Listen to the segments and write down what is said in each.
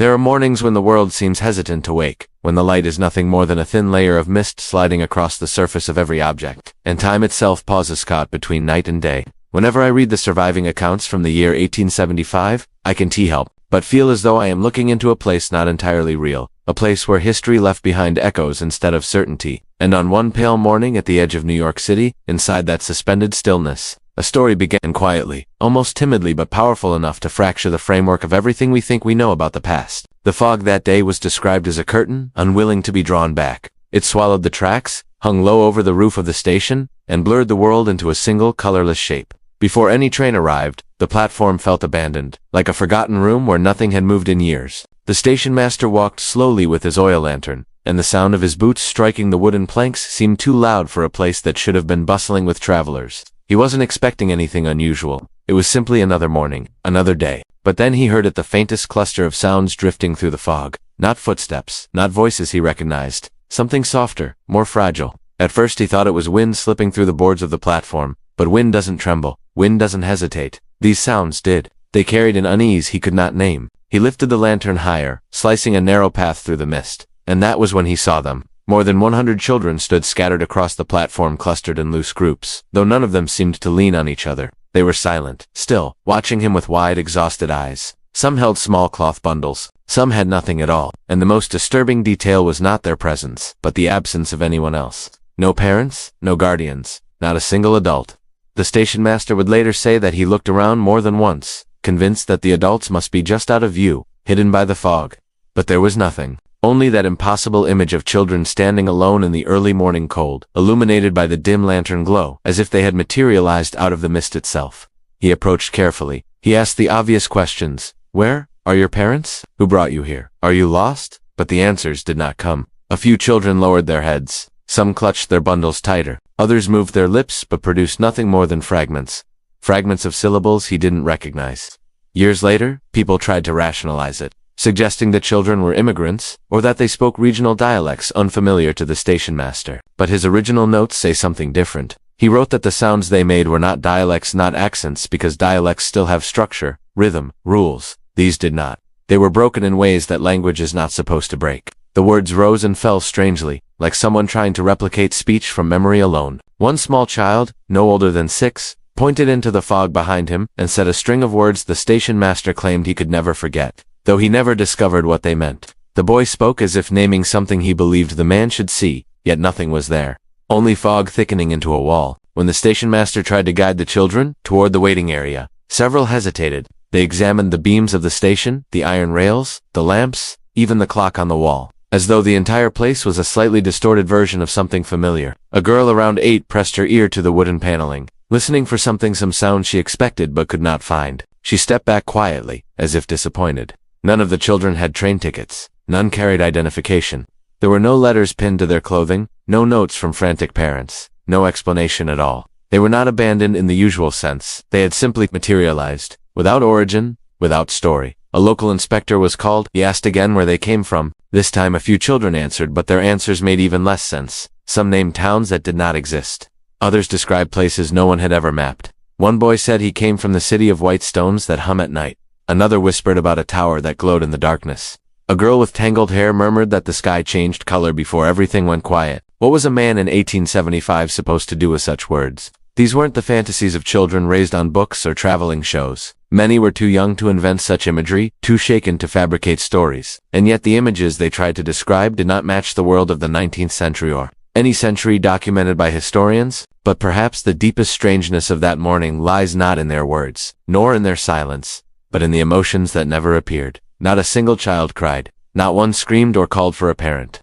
There are mornings when the world seems hesitant to wake, when the light is nothing more than a thin layer of mist sliding across the surface of every object, and time itself pauses caught between night and day. Whenever I read the surviving accounts from the year 1875, I can't help but feel as though I am looking into a place not entirely real, a place where history left behind echoes instead of certainty. And on one pale morning at the edge of New York City, inside that suspended stillness, a story began quietly, almost timidly but powerful enough to fracture the framework of everything we think we know about the past. The fog that day was described as a curtain, unwilling to be drawn back. It swallowed the tracks, hung low over the roof of the station, and blurred the world into a single colorless shape. Before any train arrived, the platform felt abandoned, like a forgotten room where nothing had moved in years. The station master walked slowly with his oil lantern, and the sound of his boots striking the wooden planks seemed too loud for a place that should have been bustling with travelers. He wasn't expecting anything unusual. It was simply another morning, another day. But then he heard the faintest cluster of sounds drifting through the fog. Not footsteps, not voices he recognized. Something softer, more fragile. At first he thought it was wind slipping through the boards of the platform. But wind doesn't tremble. Wind doesn't hesitate. These sounds did. They carried an unease he could not name. He lifted the lantern higher, slicing a narrow path through the mist. And that was when he saw them. More than 100 children stood scattered across the platform, clustered in loose groups, though none of them seemed to lean on each other. They were silent, still, watching him with wide, exhausted eyes. Some held small cloth bundles. Some had nothing at all. And the most disturbing detail was not their presence, but the absence of anyone else. No parents, no guardians, not a single adult. The station master would later say that he looked around more than once, convinced that the adults must be just out of view, hidden by the fog. But there was nothing. Only that impossible image of children standing alone in the early morning cold, illuminated by the dim lantern glow, as if they had materialized out of the mist itself. He approached carefully. He asked the obvious questions. Where are your parents? Who brought you here? Are you lost? But the answers did not come. A few children lowered their heads. Some clutched their bundles tighter. Others moved their lips but produced nothing more than fragments. Fragments of syllables he didn't recognize. Years later, people tried to rationalize it, suggesting that children were immigrants, or that they spoke regional dialects unfamiliar to the station master. But his original notes say something different. He wrote that the sounds they made were not dialects, not accents, because dialects still have structure, rhythm, rules. These did not. They were broken in ways that language is not supposed to break. The words rose and fell strangely, like someone trying to replicate speech from memory alone. One small child, no older than 6, pointed into the fog behind him and said a string of words the station master claimed he could never forget, though he never discovered what they meant. The boy spoke as if naming something he believed the man should see, yet nothing was there. Only fog thickening into a wall. When the station master tried to guide the children toward the waiting area, several hesitated. They examined the beams of the station, the iron rails, the lamps, even the clock on the wall, as though the entire place was a slightly distorted version of something familiar. A girl around 8 pressed her ear to the wooden paneling, listening for some sound she expected but could not find. She stepped back quietly, as if disappointed. None of the children had train tickets. None carried identification. There were no letters pinned to their clothing, no notes from frantic parents, no explanation at all. They were not abandoned in the usual sense. They had simply materialized, without origin, without story. A local inspector was called. He asked again where they came from. This time a few children answered, but their answers made even less sense. Some named towns that did not exist. Others described places no one had ever mapped. One boy said he came from the city of white stones that hum at night. Another whispered about a tower that glowed in the darkness. A girl with tangled hair murmured that the sky changed color before everything went quiet. What was a man in 1875 supposed to do with such words? These weren't the fantasies of children raised on books or traveling shows. Many were too young to invent such imagery, too shaken to fabricate stories. And yet the images they tried to describe did not match the world of the 19th century or any century documented by historians. But perhaps the deepest strangeness of that morning lies not in their words, nor in their silence, but in the emotions that never appeared. Not a single child cried. Not one screamed or called for a parent.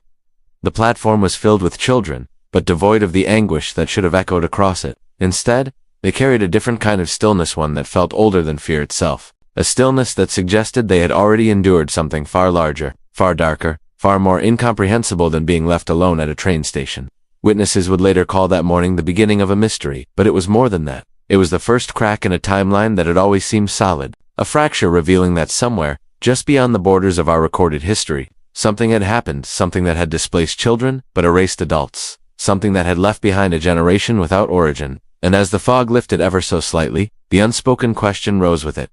The platform was filled with children, but devoid of the anguish that should have echoed across it. Instead, they carried a different kind of stillness, one that felt older than fear itself. A stillness that suggested they had already endured something far larger, far darker, far more incomprehensible than being left alone at a train station. Witnesses would later call that morning the beginning of a mystery, but it was more than that. It was the first crack in a timeline that had always seemed solid, a fracture revealing that somewhere, just beyond the borders of our recorded history, something had happened, something that had displaced children but erased adults, something that had left behind a generation without origin. And as the fog lifted ever so slightly, the unspoken question rose with it.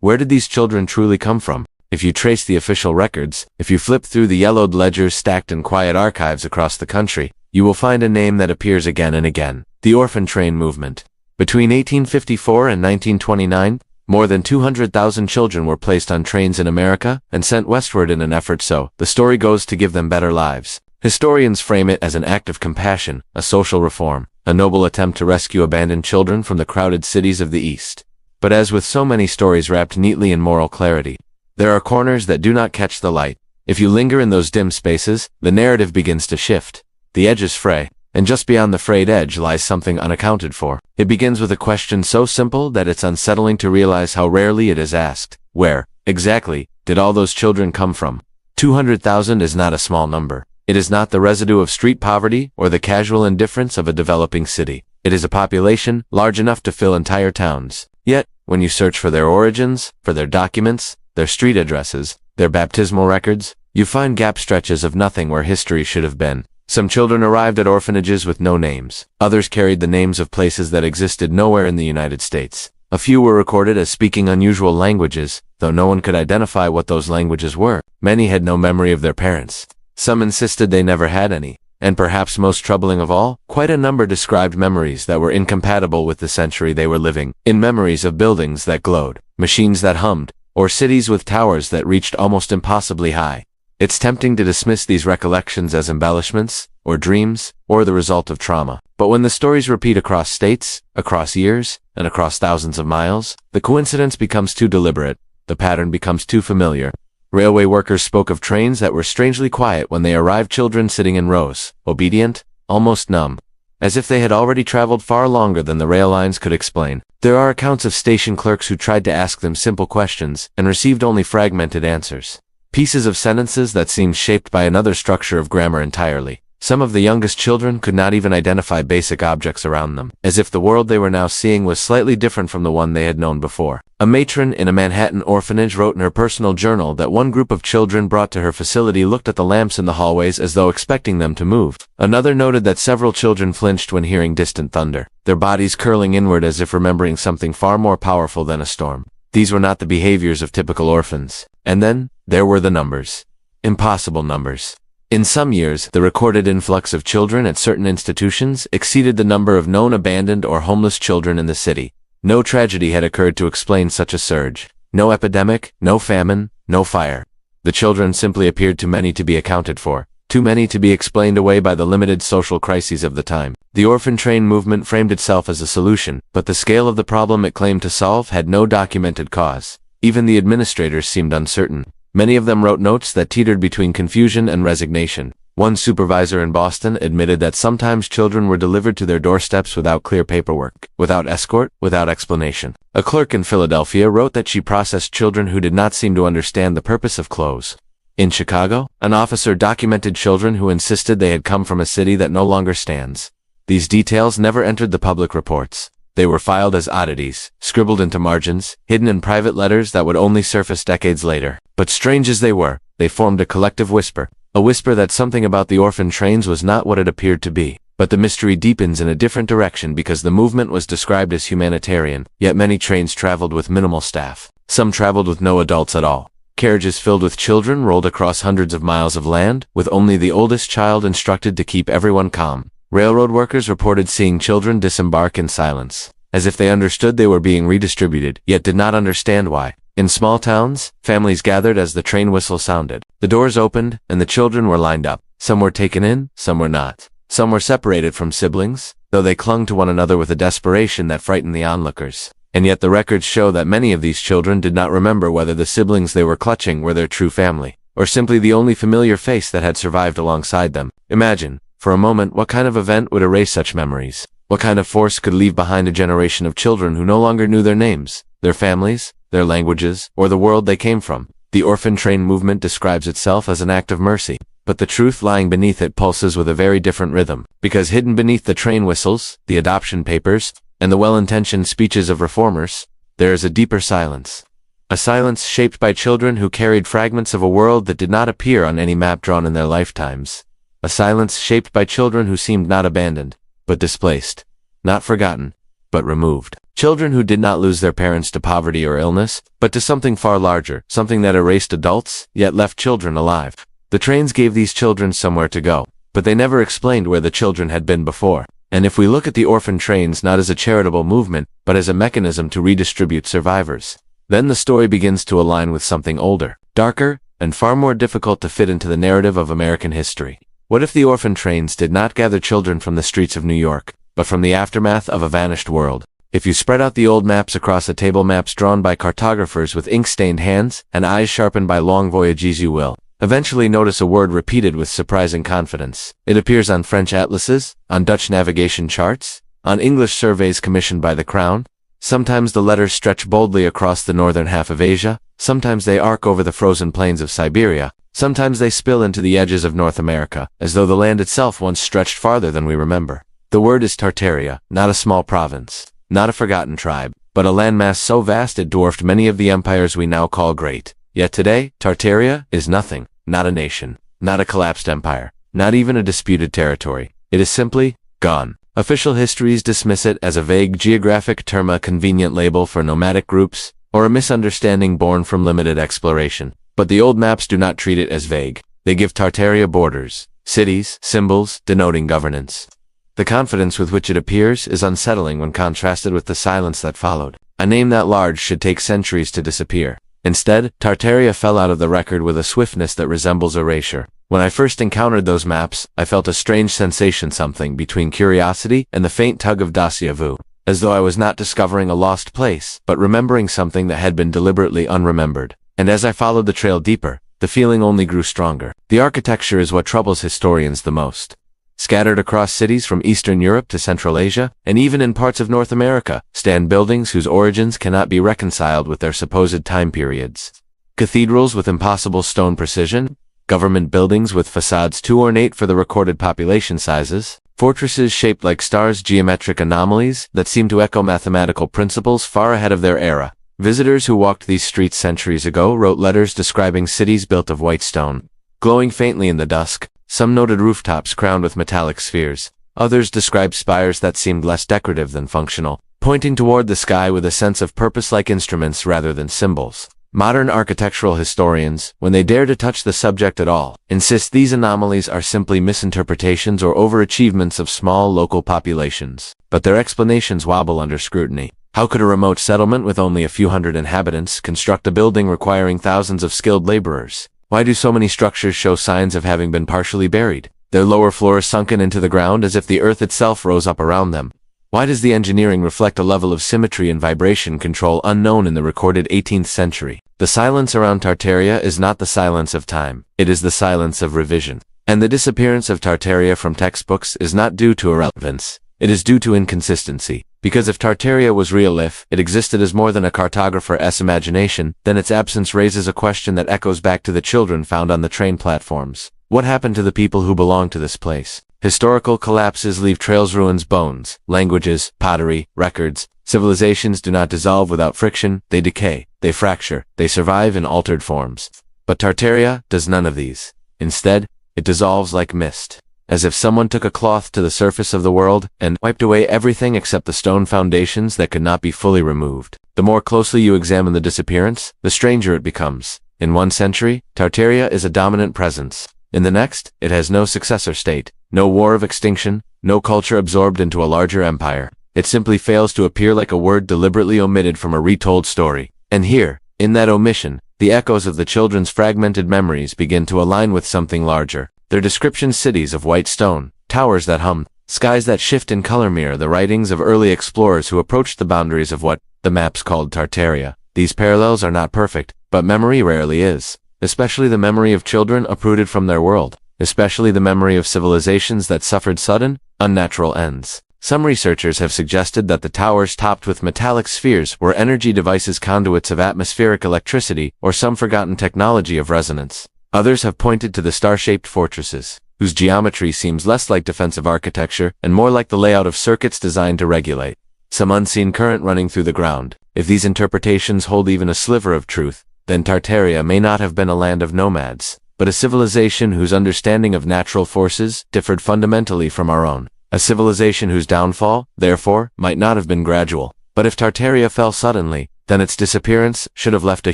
Where did these children truly come from? If you trace the official records, if you flip through the yellowed ledgers stacked in quiet archives across the country, you will find a name that appears again and again: the orphan train movement. Between 1854 and 1929, more than 200,000 children were placed on trains in America and sent westward in an effort, so the story goes, to give them better lives. Historians frame it as an act of compassion, a social reform, a noble attempt to rescue abandoned children from the crowded cities of the East. But as with so many stories wrapped neatly in moral clarity, there are corners that do not catch the light. If you linger in those dim spaces, the narrative begins to shift. The edges fray, and just beyond the frayed edge lies something unaccounted for. It begins with a question so simple that it's unsettling to realize how rarely it is asked. Where, exactly, did all those children come from? 200,000 is not a small number. It is not the residue of street poverty or the casual indifference of a developing city. It is a population large enough to fill entire towns. Yet, when you search for their origins, for their documents, their street addresses, their baptismal records, you find gap stretches of nothing where history should have been. Some children arrived at orphanages with no names. Others carried the names of places that existed nowhere in the United States. A few were recorded as speaking unusual languages, though no one could identify what those languages were. Many had no memory of their parents. Some insisted they never had any. And perhaps most troubling of all, quite a number described memories that were incompatible with the century they were living in: memories of buildings that glowed, machines that hummed, or cities with towers that reached almost impossibly high. It's tempting to dismiss these recollections as embellishments, or dreams, or the result of trauma. But when the stories repeat across states, across years, and across thousands of miles, the coincidence becomes too deliberate, the pattern becomes too familiar. Railway workers spoke of trains that were strangely quiet when they arrived, children sitting in rows, obedient, almost numb, as if they had already traveled far longer than the rail lines could explain. There are accounts of station clerks who tried to ask them simple questions and received only fragmented answers. Pieces of sentences that seemed shaped by another structure of grammar entirely. Some of the youngest children could not even identify basic objects around them, as if the world they were now seeing was slightly different from the one they had known before. A matron in a Manhattan orphanage wrote in her personal journal that one group of children brought to her facility looked at the lamps in the hallways as though expecting them to move. Another noted that several children flinched when hearing distant thunder, their bodies curling inward as if remembering something far more powerful than a storm. These were not the behaviors of typical orphans. And then, there were the numbers. Impossible numbers. In some years, the recorded influx of children at certain institutions exceeded the number of known abandoned or homeless children in the city. No tragedy had occurred to explain such a surge. No epidemic, no famine, no fire. The children simply appeared too many to be accounted for, too many to be explained away by the limited social crises of the time. The orphan train movement framed itself as a solution, but the scale of the problem it claimed to solve had no documented cause. Even the administrators seemed uncertain. Many of them wrote notes that teetered between confusion and resignation. One supervisor in Boston admitted that sometimes children were delivered to their doorsteps without clear paperwork, without escort, without explanation. A clerk in Philadelphia wrote that she processed children who did not seem to understand the purpose of clothes. In Chicago, an officer documented children who insisted they had come from a city that no longer stands. These details never entered the public reports. They were filed as oddities, scribbled into margins, hidden in private letters that would only surface decades later. But strange as they were, they formed a collective whisper. A whisper that something about the orphan trains was not what it appeared to be. But the mystery deepens in a different direction because the movement was described as humanitarian, yet many trains traveled with minimal staff. Some traveled with no adults at all. Carriages filled with children rolled across hundreds of miles of land, with only the oldest child instructed to keep everyone calm. Railroad workers reported seeing children disembark in silence, as if they understood they were being redistributed, yet did not understand why. In small towns, families gathered as the train whistle sounded. The doors opened, and the children were lined up. Some were taken in, some were not. Some were separated from siblings, though they clung to one another with a desperation that frightened the onlookers. And yet the records show that many of these children did not remember whether the siblings they were clutching were their true family, or simply the only familiar face that had survived alongside them. Imagine, for a moment, what kind of event would erase such memories? What kind of force could leave behind a generation of children who no longer knew their names, their families, their languages, or the world they came from? The orphan train movement describes itself as an act of mercy, but the truth lying beneath it pulses with a very different rhythm, because hidden beneath the train whistles, the adoption papers, and the well-intentioned speeches of reformers, there is a deeper silence. A silence shaped by children who carried fragments of a world that did not appear on any map drawn in their lifetimes. A silence shaped by children who seemed not abandoned, but displaced. Not forgotten, but removed. Children who did not lose their parents to poverty or illness, but to something far larger, something that erased adults, yet left children alive. The trains gave these children somewhere to go, but they never explained where the children had been before. And if we look at the orphan trains not as a charitable movement, but as a mechanism to redistribute survivors, then the story begins to align with something older, darker, and far more difficult to fit into the narrative of American history. What if the orphan trains did not gather children from the streets of New York, but from the aftermath of a vanished world? If you spread out the old maps across the table, maps drawn by cartographers with ink-stained hands and eyes sharpened by long voyages, you will eventually notice a word repeated with surprising confidence. It appears on French atlases, on Dutch navigation charts, on English surveys commissioned by the Crown. Sometimes the letters stretch boldly across the northern half of Asia, sometimes they arc over the frozen plains of Siberia, sometimes they spill into the edges of North America, as though the land itself once stretched farther than we remember. The word is Tartaria, not a small province, not a forgotten tribe, but a landmass so vast it dwarfed many of the empires we now call great. Yet today, Tartaria is nothing, not a nation, not a collapsed empire, not even a disputed territory. It is simply gone. Official histories dismiss it as a vague geographic term, a convenient label for nomadic groups, or a misunderstanding born from limited exploration. But the old maps do not treat it as vague. They give Tartaria borders, cities, symbols, denoting governance. The confidence with which it appears is unsettling when contrasted with the silence that followed. A name that large should take centuries to disappear. Instead, Tartaria fell out of the record with a swiftness that resembles erasure. When I first encountered those maps, I felt a strange sensation, something between curiosity and the faint tug of déjà vu, as though I was not discovering a lost place, but remembering something that had been deliberately unremembered. And as I followed the trail deeper, the feeling only grew stronger. The architecture is what troubles historians the most. Scattered across cities from Eastern Europe to Central Asia, and even in parts of North America, stand buildings whose origins cannot be reconciled with their supposed time periods. Cathedrals with impossible stone precision, government buildings with facades too ornate for the recorded population sizes, fortresses shaped like stars, geometric anomalies that seem to echo mathematical principles far ahead of their era. Visitors who walked these streets centuries ago wrote letters describing cities built of white stone, glowing faintly in the dusk. Some noted rooftops crowned with metallic spheres. Others described spires that seemed less decorative than functional, pointing toward the sky with a sense of purpose, like instruments rather than symbols. Modern architectural historians, when they dare to touch the subject at all, insist these anomalies are simply misinterpretations or overachievements of small local populations. But their explanations wobble under scrutiny. How could a remote settlement with only a few hundred inhabitants construct a building requiring thousands of skilled laborers? Why do so many structures show signs of having been partially buried, their lower floors sunken into the ground as if the earth itself rose up around them? Why does the engineering reflect a level of symmetry and vibration control unknown in the recorded 18th century? The silence around Tartaria is not the silence of time, it is the silence of revision. And the disappearance of Tartaria from textbooks is not due to irrelevance, it is due to inconsistency. Because if Tartaria was real, if it existed as more than a cartographer's imagination, then its absence raises a question that echoes back to the children found on the train platforms. What happened to the people who belonged to this place? Historical collapses leave trails, ruins, bones, languages, pottery, records. Civilizations do not dissolve without friction, they decay, they fracture, they survive in altered forms. But Tartaria does none of these. Instead, it dissolves like mist, as if someone took a cloth to the surface of the world and wiped away everything except the stone foundations that could not be fully removed. The more closely you examine the disappearance, the stranger it becomes. In one century, Tartaria is a dominant presence. In the next, it has no successor state, no war of extinction, no culture absorbed into a larger empire. It simply fails to appear, like a word deliberately omitted from a retold story. And here, in that omission, the echoes of the children's fragmented memories begin to align with something larger. Their descriptions: cities of white stone, towers that hum, skies that shift in color, mirror the writings of early explorers who approached the boundaries of what the maps called Tartaria. These parallels are not perfect, but memory rarely is, especially the memory of children uprooted from their world, especially the memory of civilizations that suffered sudden, unnatural ends. Some researchers have suggested that the towers topped with metallic spheres were energy devices, conduits of atmospheric electricity, or some forgotten technology of resonance. Others have pointed to the star-shaped fortresses, whose geometry seems less like defensive architecture and more like the layout of circuits designed to regulate some unseen current running through the ground. If these interpretations hold even a sliver of truth, then Tartaria may not have been a land of nomads, but a civilization whose understanding of natural forces differed fundamentally from our own. A civilization whose downfall, therefore, might not have been gradual, But if Tartaria fell suddenly, then its disappearance should have left a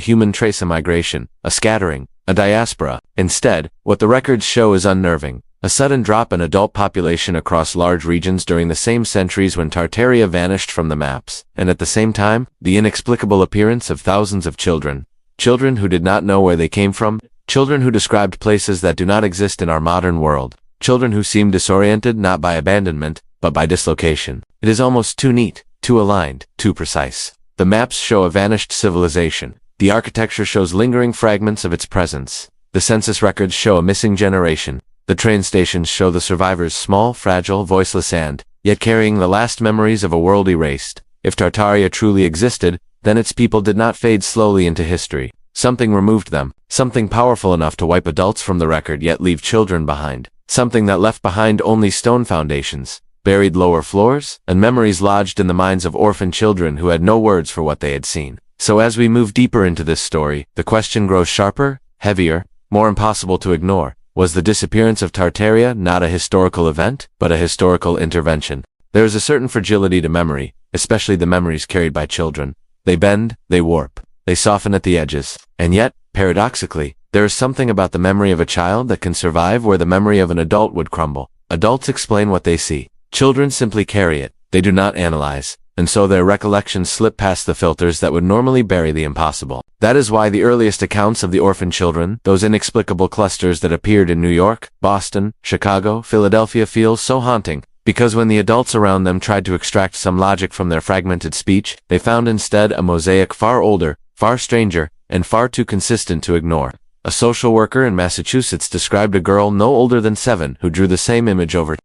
human trace, a migration, a scattering, a diaspora. Instead, what the records show is unnerving. A sudden drop in adult population across large regions during the same centuries when Tartaria vanished from the maps, and at the same time, the inexplicable appearance of thousands of children. Children who did not know where they came from, children who described places that do not exist in our modern world, children who seemed disoriented not by abandonment, but by dislocation. It is almost too neat, too aligned, too precise. The maps show a vanished civilization. The architecture shows lingering fragments of its presence. The census records show a missing generation. The train stations show the survivors small, fragile, voiceless and, yet carrying the last memories of a world erased. If Tartaria truly existed, then its people did not fade slowly into history. Something removed them, something powerful enough to wipe adults from the record yet leave children behind. Something that left behind only stone foundations, buried lower floors, and memories lodged in the minds of orphan children who had no words for what they had seen. So as we move deeper into this story, the question grows sharper, heavier, more impossible to ignore. Was the disappearance of Tartaria not a historical event, but a historical intervention? There is a certain fragility to memory, especially the memories carried by children. They bend, they warp, they soften at the edges. And yet, paradoxically, there is something about the memory of a child that can survive where the memory of an adult would crumble. Adults explain what they see. Children simply carry it. They do not analyze. And so their recollections slip past the filters that would normally bury the impossible. That is why the earliest accounts of the orphan children, those inexplicable clusters that appeared in New York, Boston, Chicago, Philadelphia, feel so haunting, because when the adults around them tried to extract some logic from their fragmented speech, they found instead a mosaic far older, far stranger, and far too consistent to ignore. A social worker in Massachusetts described a girl no older than 7 who drew the same image over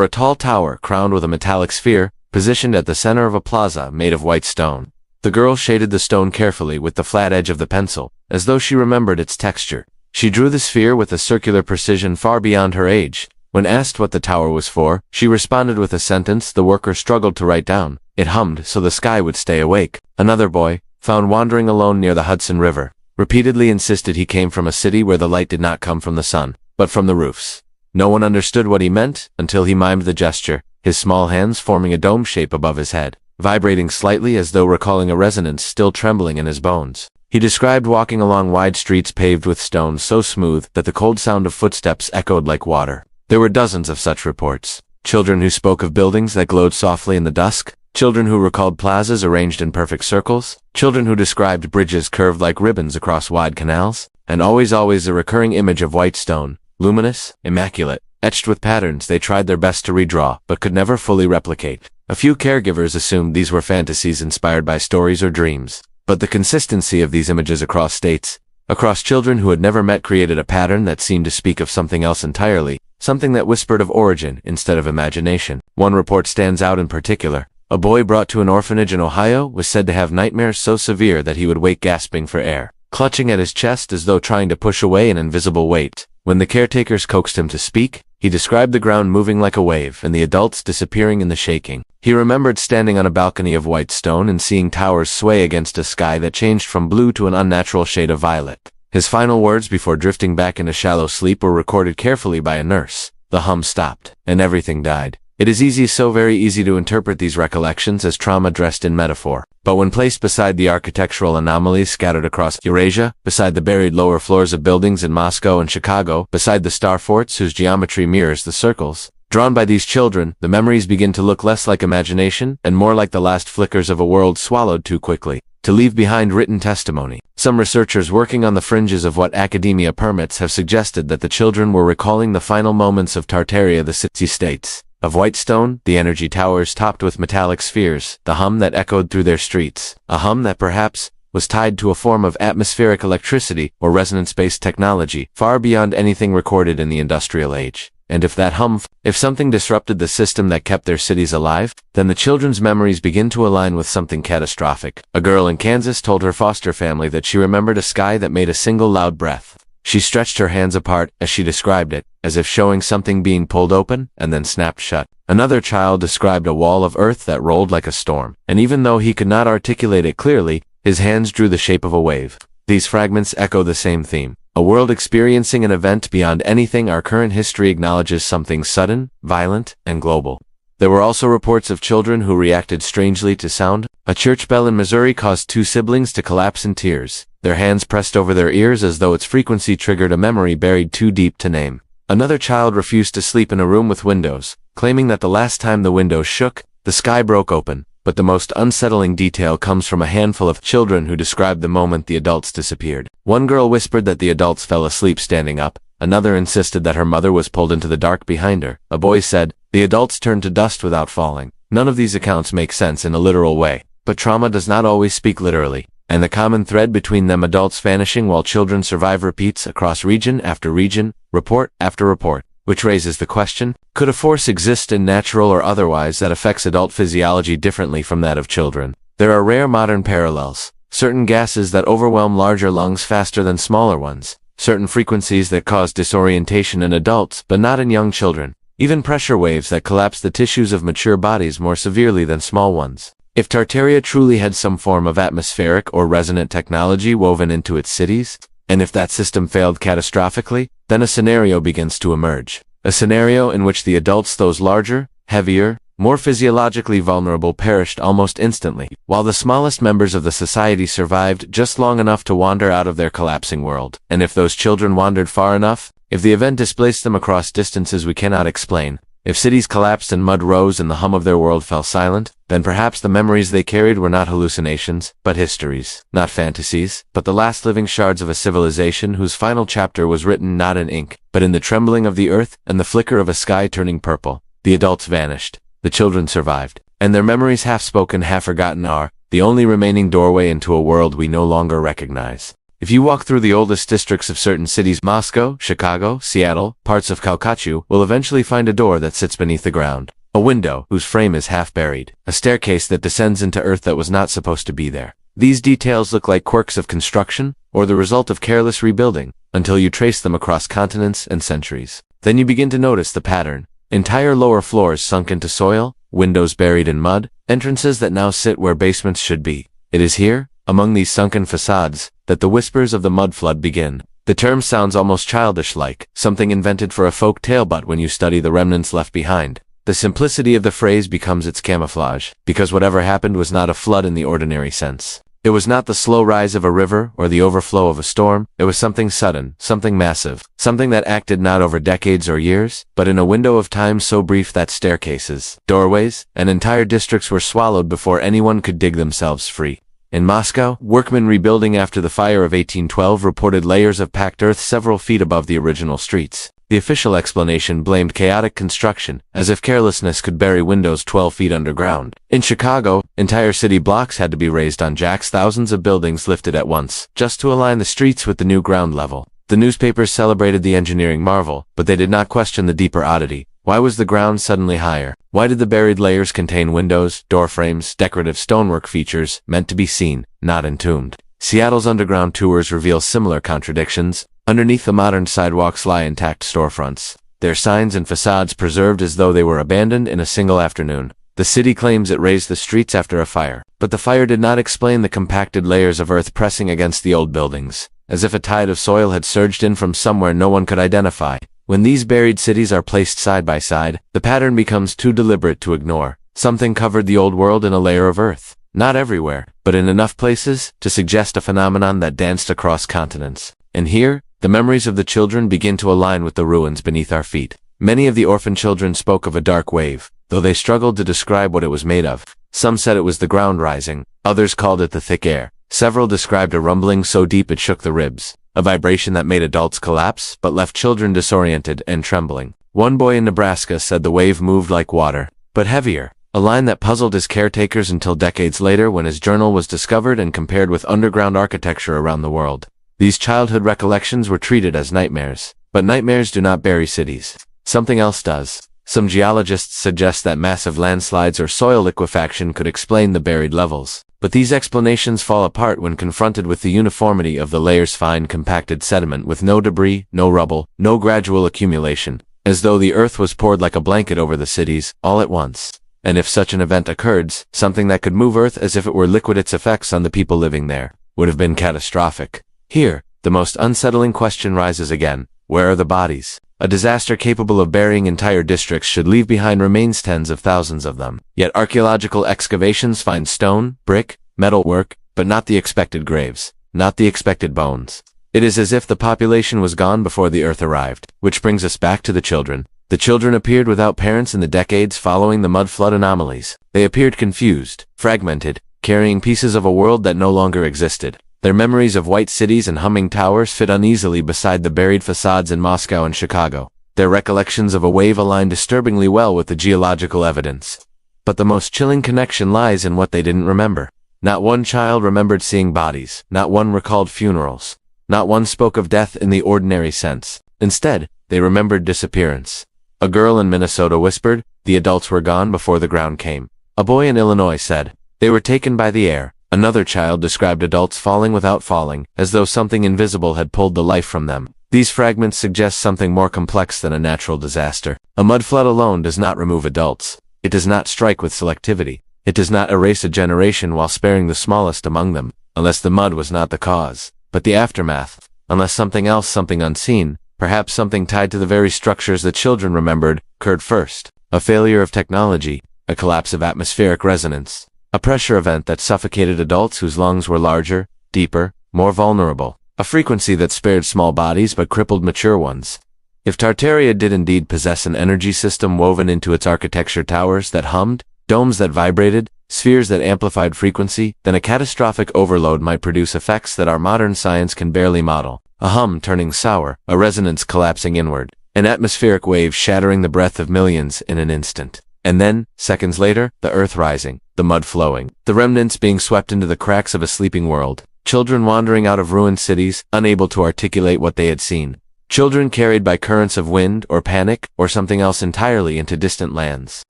a tall tower crowned with a metallic sphere, positioned at the center of a plaza made of white stone. The girl shaded the stone carefully with the flat edge of the pencil, as though she remembered its texture. She drew the sphere with a circular precision far beyond her age. When asked what the tower was for, she responded with a sentence the worker struggled to write down. It hummed so the sky would stay awake. Another boy, found wandering alone near the Hudson River, repeatedly insisted he came from a city where the light did not come from the sun, but from the roofs. No one understood what he meant until he mimed the gesture, his small hands forming a dome shape above his head, vibrating slightly as though recalling a resonance still trembling in his bones. He described walking along wide streets paved with stone so smooth that the cold sound of footsteps echoed like water. There were dozens of such reports. Children who spoke of buildings that glowed softly in the dusk, children who recalled plazas arranged in perfect circles, children who described bridges curved like ribbons across wide canals, and always a recurring image of white stone, luminous, immaculate, etched with patterns they tried their best to redraw, but could never fully replicate. A few caregivers assumed these were fantasies inspired by stories or dreams, but the consistency of these images across states, across children who had never met, created a pattern that seemed to speak of something else entirely, something that whispered of origin instead of imagination. One report stands out in particular. A boy brought to an orphanage in Ohio was said to have nightmares so severe that he would wake gasping for air, clutching at his chest as though trying to push away an invisible weight. When the caretakers coaxed him to speak, he described the ground moving like a wave and the adults disappearing in the shaking. He remembered standing on a balcony of white stone and seeing towers sway against a sky that changed from blue to an unnatural shade of violet. His final words before drifting back into shallow sleep were recorded carefully by a nurse. The hum stopped, and everything died. It is so very easy to interpret these recollections as trauma dressed in metaphor. But when placed beside the architectural anomalies scattered across Eurasia, beside the buried lower floors of buildings in Moscow and Chicago, beside the star forts whose geometry mirrors the circles drawn by these children, the memories begin to look less like imagination and more like the last flickers of a world swallowed too quickly to leave behind written testimony. Some researchers working on the fringes of what academia permits have suggested that the children were recalling the final moments of Tartaria, the city-states of white stone, the energy towers topped with metallic spheres, the hum that echoed through their streets, a hum that perhaps was tied to a form of atmospheric electricity or resonance-based technology far beyond anything recorded in the industrial age. And if that if something disrupted the system that kept their cities alive, then the children's memories begin to align with something catastrophic. A girl in Kansas told her foster family that she remembered a sky that made a single loud breath. She stretched her hands apart as she described it, as if showing something being pulled open and then snapped shut. Another child described a wall of earth that rolled like a storm, and even though he could not articulate it clearly, his hands drew the shape of a wave. These fragments echo the same theme. A world experiencing an event beyond anything our current history acknowledges, something sudden, violent, and global. There were also reports of children who reacted strangely to sound. A church bell in Missouri caused two siblings to collapse in tears, their hands pressed over their ears as though its frequency triggered a memory buried too deep to name. Another child refused to sleep in a room with windows, claiming that the last time the windows shook, the sky broke open. But the most unsettling detail comes from a handful of children who described the moment the adults disappeared. One girl whispered that the adults fell asleep standing up. Another insisted that her mother was pulled into the dark behind her. A boy said, the adults turned to dust without falling. None of these accounts make sense in a literal way, but trauma does not always speak literally, and the common thread between them, adults vanishing while children survive, repeats across region after region, report after report, which raises the question, could a force exist in natural or otherwise that affects adult physiology differently from that of children? There are rare modern parallels, certain gases that overwhelm larger lungs faster than smaller ones, certain frequencies that cause disorientation in adults but not in young children, even pressure waves that collapse the tissues of mature bodies more severely than small ones. If Tartaria truly had some form of atmospheric or resonant technology woven into its cities, and if that system failed catastrophically, then a scenario begins to emerge. A scenario in which the adults, those larger, heavier, more physiologically vulnerable, perished almost instantly, while the smallest members of the society survived just long enough to wander out of their collapsing world. And if those children wandered far enough, if the event displaced them across distances we cannot explain, if cities collapsed and mud rose and the hum of their world fell silent, then perhaps the memories they carried were not hallucinations, but histories, not fantasies, but the last living shards of a civilization whose final chapter was written not in ink, but in the trembling of the earth and the flicker of a sky turning purple. The adults vanished. The children survived, and their memories, half-spoken, half-forgotten, are the only remaining doorway into a world we no longer recognize. If you walk through the oldest districts of certain cities, Moscow, Chicago, Seattle, parts of Calcutta, will eventually find a door that sits beneath the ground, a window whose frame is half-buried, a staircase that descends into earth that was not supposed to be there. These details look like quirks of construction, or the result of careless rebuilding, until you trace them across continents and centuries. Then you begin to notice the pattern. Entire lower floors sunk into soil, windows buried in mud, entrances that now sit where basements should be. It is here, among these sunken facades, that the whispers of the mud flood begin. The term sounds almost childish-like, something invented for a folk tale, but when you study the remnants left behind, the simplicity of the phrase becomes its camouflage, because whatever happened was not a flood in the ordinary sense. It was not the slow rise of a river or the overflow of a storm. It was something sudden, something massive, something that acted not over decades or years, but in a window of time so brief that staircases, doorways, and entire districts were swallowed before anyone could dig themselves free. In Moscow, workmen rebuilding after the fire of 1812 reported layers of packed earth several feet above the original streets. The official explanation blamed chaotic construction, as if carelessness could bury windows 12 feet underground. In Chicago, entire city blocks had to be raised on jacks, thousands of buildings lifted at once, just to align the streets with the new ground level. The newspapers celebrated the engineering marvel, but they did not question the deeper oddity. Why was the ground suddenly higher? Why did the buried layers contain windows, door frames, decorative stonework features, meant to be seen, not entombed? Seattle's underground tours reveal similar contradictions. Underneath the modern sidewalks lie intact storefronts, their signs and facades preserved as though they were abandoned in a single afternoon. The city claims it raised the streets after a fire, but the fire did not explain the compacted layers of earth pressing against the old buildings, as if a tide of soil had surged in from somewhere no one could identify. When these buried cities are placed side by side, the pattern becomes too deliberate to ignore. Something covered the old world in a layer of earth, not everywhere, but in enough places to suggest a phenomenon that danced across continents. And here, the memories of the children begin to align with the ruins beneath our feet. Many of the orphan children spoke of a dark wave, though they struggled to describe what it was made of. Some said it was the ground rising, others called it the thick air. Several described a rumbling so deep it shook the ribs, a vibration that made adults collapse but left children disoriented and trembling. One boy in Nebraska said the wave moved like water, but heavier, a line that puzzled his caretakers until decades later when his journal was discovered and compared with underground architecture around the world. These childhood recollections were treated as nightmares, but nightmares do not bury cities. Something else does. Some geologists suggest that massive landslides or soil liquefaction could explain the buried levels, but these explanations fall apart when confronted with the uniformity of the layers: fine compacted sediment with no debris, no rubble, no gradual accumulation, as though the earth was poured like a blanket over the cities, all at once. And if such an event occurred, something that could move earth as if it were liquid, its effects on the people living there would have been catastrophic. Here, the most unsettling question rises again: where are the bodies? A disaster capable of burying entire districts should leave behind remains tens of thousands of them. Yet archaeological excavations find stone, brick, metalwork, but not the expected graves, not the expected bones. It is as if the population was gone before the earth arrived, which brings us back to the children. The children appeared without parents in the decades following the mud flood anomalies. They appeared confused, fragmented, carrying pieces of a world that no longer existed. Their memories of white cities and humming towers fit uneasily beside the buried facades in Moscow and Chicago. Their recollections of a wave align disturbingly well with the geological evidence. But the most chilling connection lies in what they didn't remember. Not one child remembered seeing bodies. Not one recalled funerals. Not one spoke of death in the ordinary sense. Instead, they remembered disappearance. A girl in Minnesota whispered, "The adults were gone before the ground came." A boy in Illinois said, "They were taken by the air." Another child described adults falling without falling, as though something invisible had pulled the life from them. These fragments suggest something more complex than a natural disaster. A mud flood alone does not remove adults. It does not strike with selectivity. It does not erase a generation while sparing the smallest among them, unless the mud was not the cause, but the aftermath, unless something else, something unseen, perhaps something tied to the very structures that children remembered, occurred first. A failure of technology, a collapse of atmospheric resonance, a pressure event that suffocated adults whose lungs were larger, deeper, more vulnerable, a frequency that spared small bodies but crippled mature ones. If Tartaria did indeed possess an energy system woven into its architecture, towers that hummed, domes that vibrated, spheres that amplified frequency, then a catastrophic overload might produce effects that our modern science can barely model. A hum turning sour, a resonance collapsing inward, an atmospheric wave shattering the breath of millions in an instant. And then, seconds later, the earth rising, the mud flowing, the remnants being swept into the cracks of a sleeping world, children wandering out of ruined cities, unable to articulate what they had seen. Children carried by currents of wind, or panic, or something else entirely into distant lands.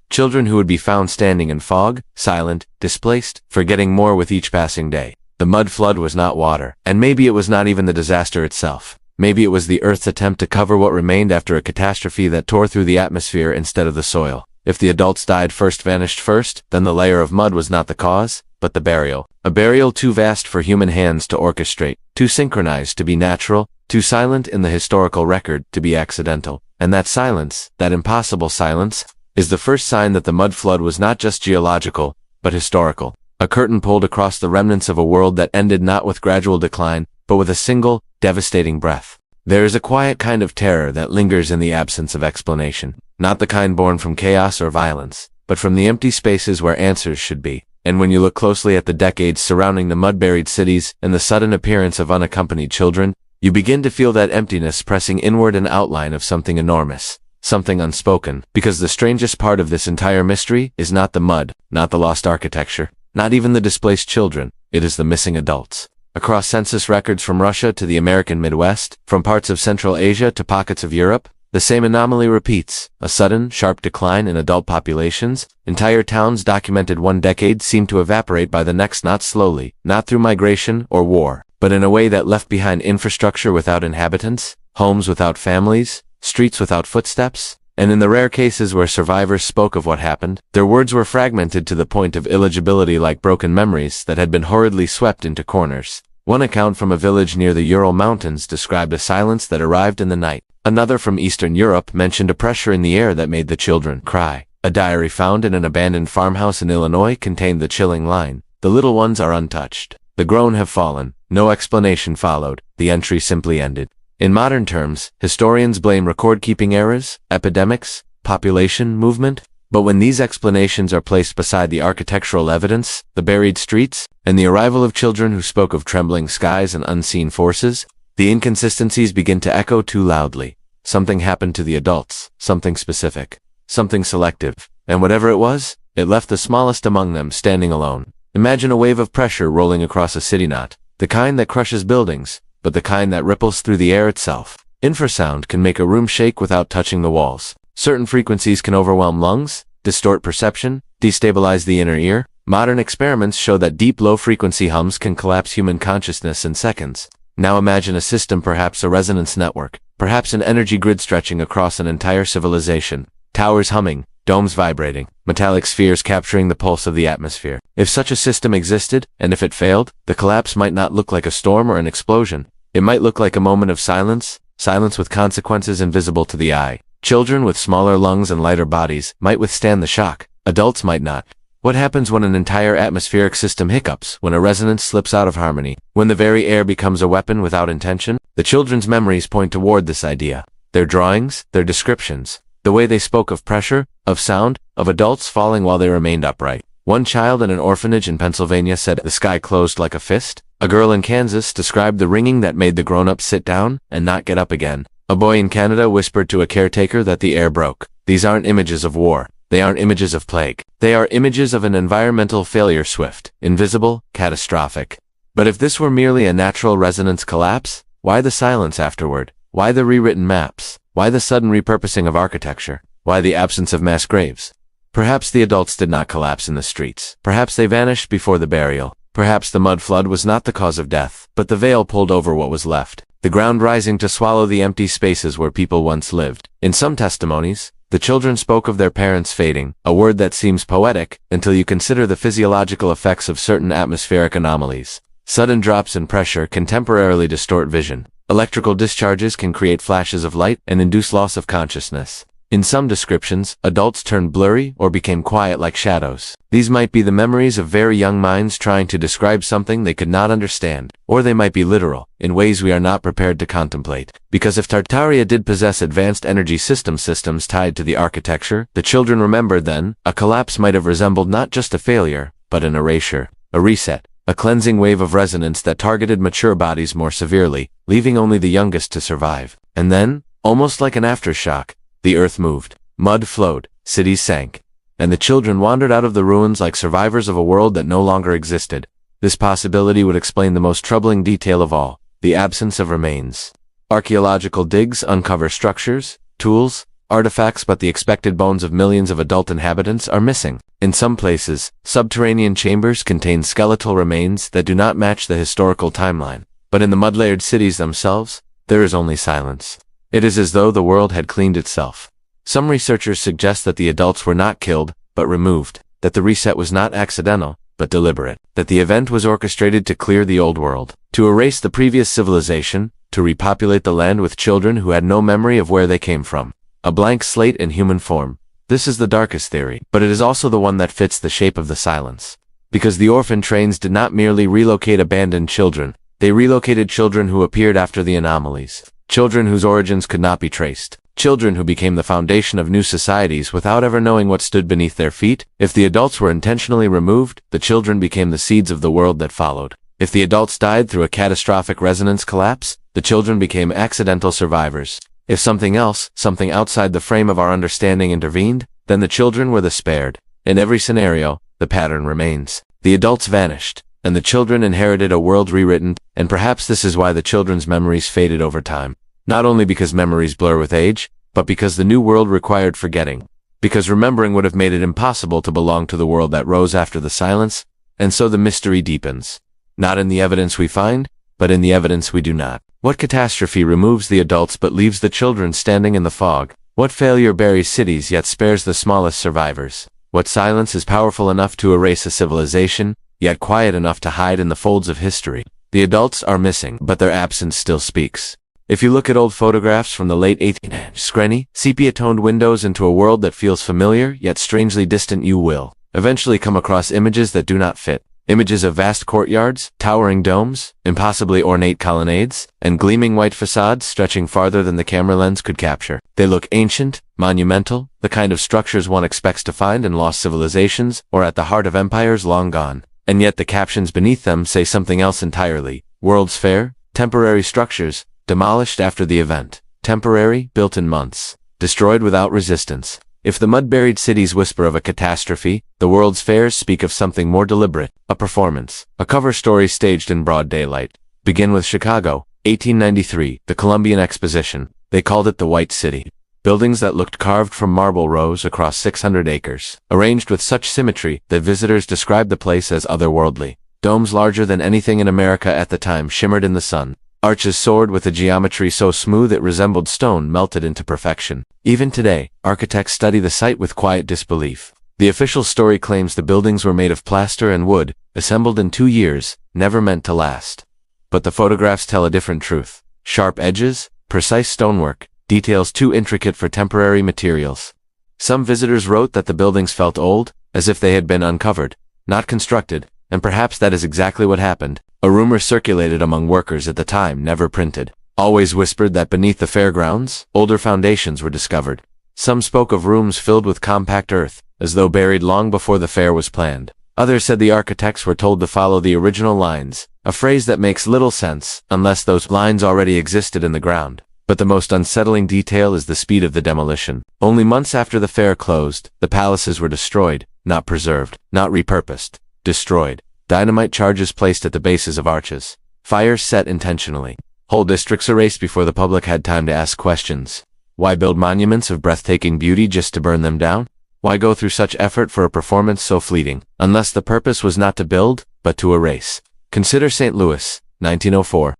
Children who would be found standing in fog, silent, displaced, forgetting more with each passing day. The mud flood was not water, and maybe it was not even the disaster itself. Maybe it was the Earth's attempt to cover what remained after a catastrophe that tore through the atmosphere instead of the soil. If the adults died first, vanished first, then the layer of mud was not the cause, but the burial. A burial too vast for human hands to orchestrate, too synchronized to be natural, too silent in the historical record to be accidental. And that silence, that impossible silence, is the first sign that the mud flood was not just geological, but historical. A curtain pulled across the remnants of a world that ended not with gradual decline, but with a single, devastating breath. There is a quiet kind of terror that lingers in the absence of explanation, not the kind born from chaos or violence, but from the empty spaces where answers should be. And when you look closely at the decades surrounding the mud-buried cities and the sudden appearance of unaccompanied children, you begin to feel that emptiness pressing inward, an outline of something enormous, something unspoken, because the strangest part of this entire mystery is not the mud, not the lost architecture, not even the displaced children, it is the missing adults. Across census records from Russia to the American Midwest, from parts of Central Asia to pockets of Europe, the same anomaly repeats. A sudden, sharp decline in adult populations. Entire towns documented one decade seem to evaporate by the next, not slowly, not through migration or war, but in a way that left behind infrastructure without inhabitants, homes without families, streets without footsteps. And in the rare cases where survivors spoke of what happened, their words were fragmented to the point of illegibility, like broken memories that had been hurriedly swept into corners. One account from a village near the Ural Mountains described a silence that arrived in the night. Another from Eastern Europe mentioned a pressure in the air that made the children cry. A diary found in an abandoned farmhouse in Illinois contained the chilling line, "The little ones are untouched. The grown have fallen." No explanation followed. The entry simply ended. In modern terms, historians blame record-keeping errors, epidemics, population movement. But when these explanations are placed beside the architectural evidence, the buried streets, and the arrival of children who spoke of trembling skies and unseen forces, the inconsistencies begin to echo too loudly. Something happened to the adults, something specific, something selective, and whatever it was, it left the smallest among them standing alone. Imagine a wave of pressure rolling across a city, not the kind that crushes buildings, but the kind that ripples through the air itself. Infrasound can make a room shake without touching the walls. Certain frequencies can overwhelm lungs, distort perception, destabilize the inner ear. Modern experiments show that deep low-frequency hums can collapse human consciousness in seconds. Now imagine a system, perhaps a resonance network, perhaps an energy grid stretching across an entire civilization. Towers humming, domes vibrating, metallic spheres capturing the pulse of the atmosphere. If such a system existed, and if it failed, the collapse might not look like a storm or an explosion. It might look like a moment of silence, silence with consequences invisible to the eye. Children with smaller lungs and lighter bodies might withstand the shock. Adults might not. What happens when an entire atmospheric system hiccups, when a resonance slips out of harmony, when the very air becomes a weapon without intention? The children's memories point toward this idea. Their drawings, their descriptions, the way they spoke of pressure, of sound, of adults falling while they remained upright. One child in an orphanage in Pennsylvania said the sky closed like a fist. A girl in Kansas described the ringing that made the grown-ups sit down and not get up again. A boy in Canada whispered to a caretaker that the air broke. These aren't images of war. They aren't images of plague. They are images of an environmental failure, swift, invisible, catastrophic. But if this were merely a natural resonance collapse, why the silence afterward? Why the rewritten maps? Why the sudden repurposing of architecture? Why the absence of mass graves? Perhaps the adults did not collapse in the streets. Perhaps they vanished before the burial. Perhaps the mud flood was not the cause of death, but the veil pulled over what was left, the ground rising to swallow the empty spaces where people once lived. In some testimonies, the children spoke of their parents fading, a word that seems poetic until you consider the physiological effects of certain atmospheric anomalies. Sudden drops in pressure can temporarily distort vision. Electrical discharges can create flashes of light and induce loss of consciousness. In some descriptions, adults turned blurry or became quiet like shadows. These might be the memories of very young minds trying to describe something they could not understand, or they might be literal, in ways we are not prepared to contemplate. Because if Tartaria did possess advanced energy systems tied to the architecture the children remembered, then a collapse might have resembled not just a failure, but an erasure, a reset, a cleansing wave of resonance that targeted mature bodies more severely, leaving only the youngest to survive. And then, almost like an aftershock, the earth moved, mud flowed, cities sank, and the children wandered out of the ruins like survivors of a world that no longer existed. This possibility would explain the most troubling detail of all, the absence of remains. Archaeological digs uncover structures, tools, artifacts, but the expected bones of millions of adult inhabitants are missing. In some places, subterranean chambers contain skeletal remains that do not match the historical timeline. But in the mud-layered cities themselves, there is only silence. It is as though the world had cleaned itself. Some researchers suggest that the adults were not killed, but removed, that the reset was not accidental, but deliberate, that the event was orchestrated to clear the old world, to erase the previous civilization, to repopulate the land with children who had no memory of where they came from. A blank slate in human form. This is the darkest theory, but it is also the one that fits the shape of the silence. Because the orphan trains did not merely relocate abandoned children, they relocated children who appeared after the anomalies. Children whose origins could not be traced. Children who became the foundation of new societies without ever knowing what stood beneath their feet. If the adults were intentionally removed, the children became the seeds of the world that followed. If the adults died through a catastrophic resonance collapse, the children became accidental survivors. If something else, something outside the frame of our understanding intervened, then the children were the spared. In every scenario, the pattern remains. The adults vanished, and the children inherited a world rewritten, and perhaps this is why the children's memories faded over time. Not only because memories blur with age, but because the new world required forgetting. Because remembering would have made it impossible to belong to the world that rose after the silence, and so the mystery deepens. Not in the evidence we find, but in the evidence we do not. What catastrophe removes the adults but leaves the children standing in the fog? What failure buries cities yet spares the smallest survivors? What silence is powerful enough to erase a civilization, yet quiet enough to hide in the folds of history? The adults are missing, but their absence still speaks. If you look at old photographs from the late 18th, screenny, sepia-toned windows into a world that feels familiar yet strangely distant, you will eventually come across images that do not fit. Images of vast courtyards, towering domes, impossibly ornate colonnades, and gleaming white facades stretching farther than the camera lens could capture. They look ancient, monumental, the kind of structures one expects to find in lost civilizations or at the heart of empires long gone. And yet the captions beneath them say something else entirely. World's Fair, temporary structures, demolished after the event. Temporary, built in months. Destroyed without resistance. If the mud-buried cities whisper of a catastrophe, the World's Fairs speak of something more deliberate, a performance, a cover story staged in broad daylight. Begin with Chicago, 1893, the Columbian Exposition. They called it the White City. Buildings that looked carved from marble rose across 600 acres, arranged with such symmetry that visitors described the place as otherworldly. Domes larger than anything in America at the time shimmered in the sun. Arches soared with a geometry so smooth it resembled stone melted into perfection. Even today, architects study the site with quiet disbelief. The official story claims the buildings were made of plaster and wood, assembled in 2 years, never meant to last. But the photographs tell a different truth. Sharp edges, precise stonework, details too intricate for temporary materials. Some visitors wrote that the buildings felt old, as if they had been uncovered, not constructed, and perhaps that is exactly what happened. A rumor circulated among workers at the time, never printed. Always whispered that beneath the fairgrounds, older foundations were discovered. Some spoke of rooms filled with compact earth, as though buried long before the fair was planned. Others said the architects were told to follow the original lines, a phrase that makes little sense, unless those lines already existed in the ground. But the most unsettling detail is the speed of the demolition. Only months after the fair closed, the palaces were destroyed, not preserved, not repurposed, destroyed. Dynamite charges placed at the bases of arches. Fires set intentionally. Whole districts erased before the public had time to ask questions. Why build monuments of breathtaking beauty just to burn them down? Why go through such effort for a performance so fleeting, unless the purpose was not to build, but to erase? Consider St. Louis, 1904,